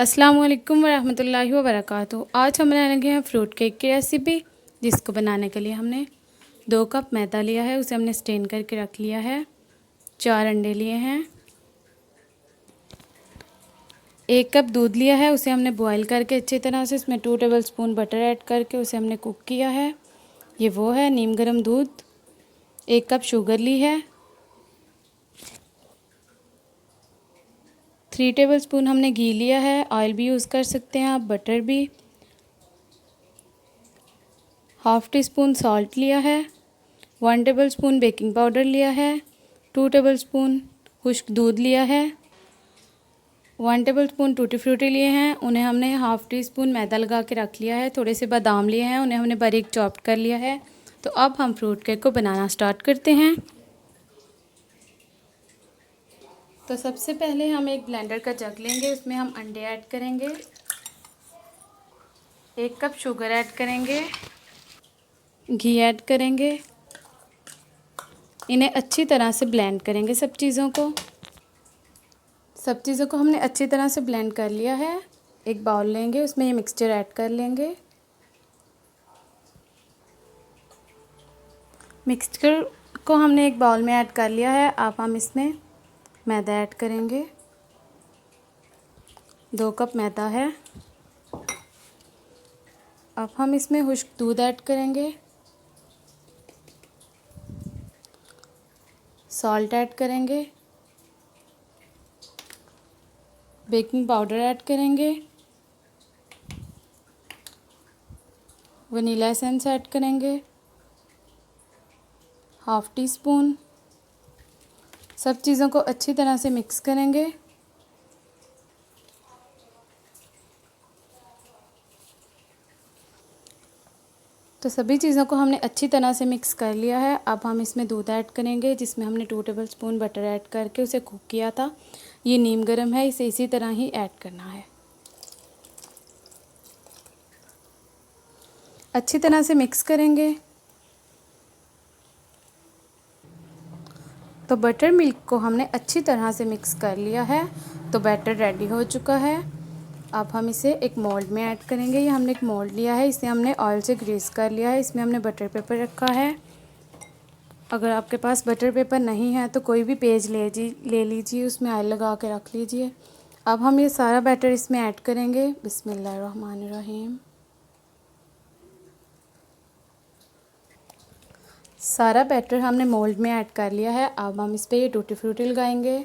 अस्सलाम वालेकुम वरहमतुल्लाहि वबरकातुहू। आज हम बनाने लगे हैं फ्रूट केक की रेसिपी, जिसको बनाने के लिए हमने 2 कप मैदा लिया है, उसे हमने स्टेन करके रख लिया है। 4 अंडे लिए हैं। 1 कप दूध लिया है, उसे हमने बॉईल करके अच्छी तरह से इसमें 2 टेबलस्पून बटर ऐड करके उसे हमने कुक किया है। ये वो है नीम गर्म दूध। 1 कप शुगर ली है। 3 टेबलस्पून हमने घी लिया है, ऑयल भी यूज़ कर सकते हैं आप, बटर भी। 1/2 टीस्पून सॉल्ट लिया है। 1 टेबलस्पून बेकिंग पाउडर लिया है। 2 टेबलस्पून खुश्क दूध लिया है। 1 टेबलस्पून टूटी फ्रूटी लिए हैं, उन्हें हमने 1/2 टीस्पून मैदा लगा के रख लिया है। थोड़े से बादाम लिए हैं, उन्हें हमने बारीक चॉप कर लिया है। तो अब हम फ्रूट केक को बनाना स्टार्ट करते हैं। तो सबसे पहले हम एक ब्लेंडर का जग लेंगे, उसमें हम अंडे ऐड करेंगे। 1 कप शुगर ऐड करेंगे। घी ऐड करेंगे। इन्हें अच्छी तरह से ब्लेंड करेंगे। सब चीज़ों को हमने अच्छी तरह से ब्लेंड कर लिया है। एक बाउल लेंगे, उसमें ये मिक्सचर ऐड कर लेंगे। मिक्सचर को हमने एक बाउल में ऐड कर लिया है। अब हम इसमें मैदा ऐड करेंगे। 2 कप मैदा है। अब हम इसमें खुश्क दूध ऐड करेंगे। सॉल्ट ऐड करेंगे। बेकिंग पाउडर ऐड करेंगे। वनीला एसेंस ऐड करेंगे 1/2 टीस्पून। सब चीज़ों को अच्छी तरह से मिक्स करेंगे। तो सभी चीज़ों को हमने अच्छी तरह से मिक्स कर लिया है। अब हम इसमें दूध ऐड करेंगे, जिसमें हमने 2 टेबलस्पून बटर ऐड करके उसे कुक किया था। ये नीम गर्म है, इसे इसी तरह ही ऐड करना है। अच्छी तरह से मिक्स करेंगे। तो बटर मिल्क को हमने अच्छी तरह से मिक्स कर लिया है। तो बैटर रेडी हो चुका है। अब हम इसे एक मोल्ड में ऐड करेंगे। ये हमने एक मोल्ड लिया है, इसे हमने ऑयल से ग्रीस कर लिया है। इसमें हमने बटर पेपर रखा है। अगर आपके पास बटर पेपर नहीं है तो कोई भी पेज ले लीजिए, उसमें ऑयल लगा के रख लीजिए। अब हम ये सारा बैटर इसमें ऐड करेंगे। बिस्मिल्लाहिर्रहमानिर्रहीम। सारा बैटर हमने मोल्ड में ऐड कर लिया है। अब हम इस पर ये टूटी फ्रूटी लगाएंगे।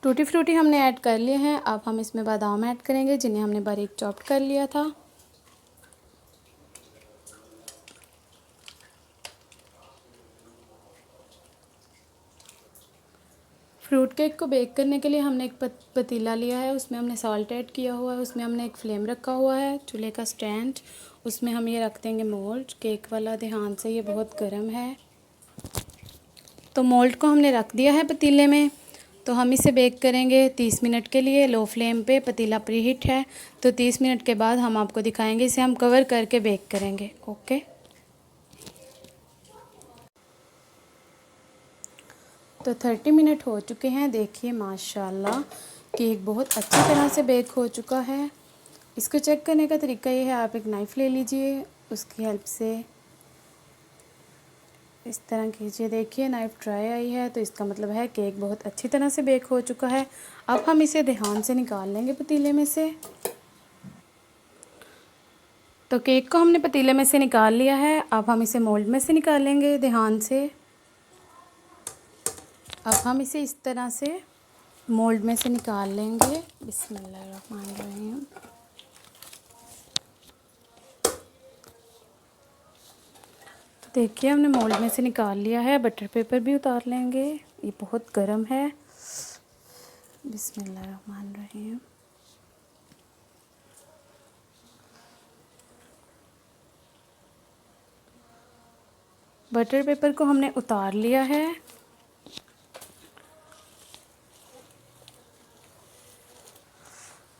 टूटी फ्रूटी हमने ऐड कर लिए हैं। अब हम इसमें बादाम ऐड करेंगे, जिन्हें हमने बारीक चॉप्ड कर लिया था। फ्रूट केक को बेक करने के लिए हमने एक पतीला लिया है, उसमें हमने सॉल्ट ऐड किया हुआ है। उसमें हमने एक फ्लेम रखा हुआ है, चूल्हे का स्टैंड। उसमें हम ये रख देंगे मोल्ड केक वाला। ध्यान से, ये बहुत गर्म है। तो मोल्ड को हमने रख दिया है पतीले में। तो हम इसे बेक करेंगे 30 मिनट के लिए लो फ्लेम पे। पतीला प्रीहीट है। तो 30 मिनट के बाद हम आपको दिखाएंगे। इसे हम कवर करके बेक करेंगे। ओके। तो 30 मिनट हो चुके हैं। देखिए माशाल्लाह केक बहुत अच्छी तरह से बेक हो चुका है। इसको चेक करने का तरीका ये है, आप एक नाइफ़ ले लीजिए, उसकी हेल्प से इस तरह कीजिए। देखिए नाइफ़ ड्राई आई है, तो इसका मतलब है केक बहुत अच्छी तरह से बेक हो चुका है। अब हम इसे ध्यान से निकाल लेंगे पतीले में से। तो केक को हमने पतीले में से निकाल लिया है। अब हम इसे मोल्ड में से निकालेंगे ध्यान से। अब हम इसे इस तरह से मोल्ड में से निकाल लेंगे। बिस्मिल्लाहिर्रहमानिर्रहीम। तो देखिए हमने मोल्ड में से निकाल लिया है। बटर पेपर भी उतार लेंगे, ये बहुत गर्म है। बिस्मिल्लाहिर्रहमानिर्रहीम। बटर पेपर को हमने उतार लिया है।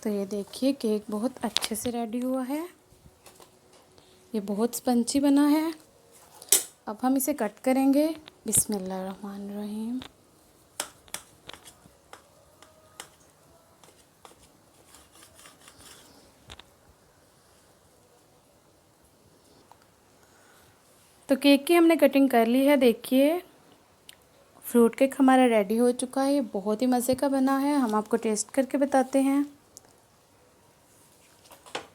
तो ये देखिए केक बहुत अच्छे से रेडी हुआ है। ये बहुत स्पंची बना है। अब हम इसे कट करेंगे। बिस्मिल्लाहिर्रहमानिर्रहीम। तो केक की हमने कटिंग कर ली है। देखिए फ्रूट केक हमारा रेडी हो चुका है। ये बहुत ही मज़े का बना है। हम आपको टेस्ट करके बताते हैं।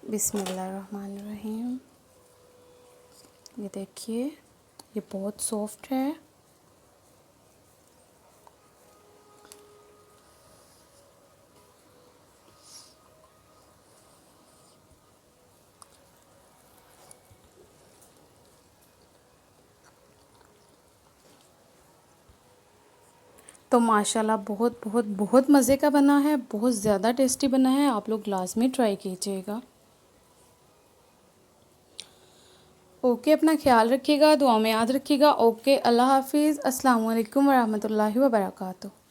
बिस्मिल्लाहिर्रहमानिर्रहीम। ये देखिए ये बहुत सॉफ्ट है। तो माशाल्लाह बहुत बहुत बहुत मज़े का बना है। बहुत ज़्यादा टेस्टी बना है। आप लोग लाज़मी ट्राई कीजिएगा। ओके, अपना ख्याल रखिएगा, दुआ में याद रखिएगा। ओके, अल्लाह हाफिज़। अस्सलाम वालेकुम वरहमतुल्लाहि वबरकातुहू।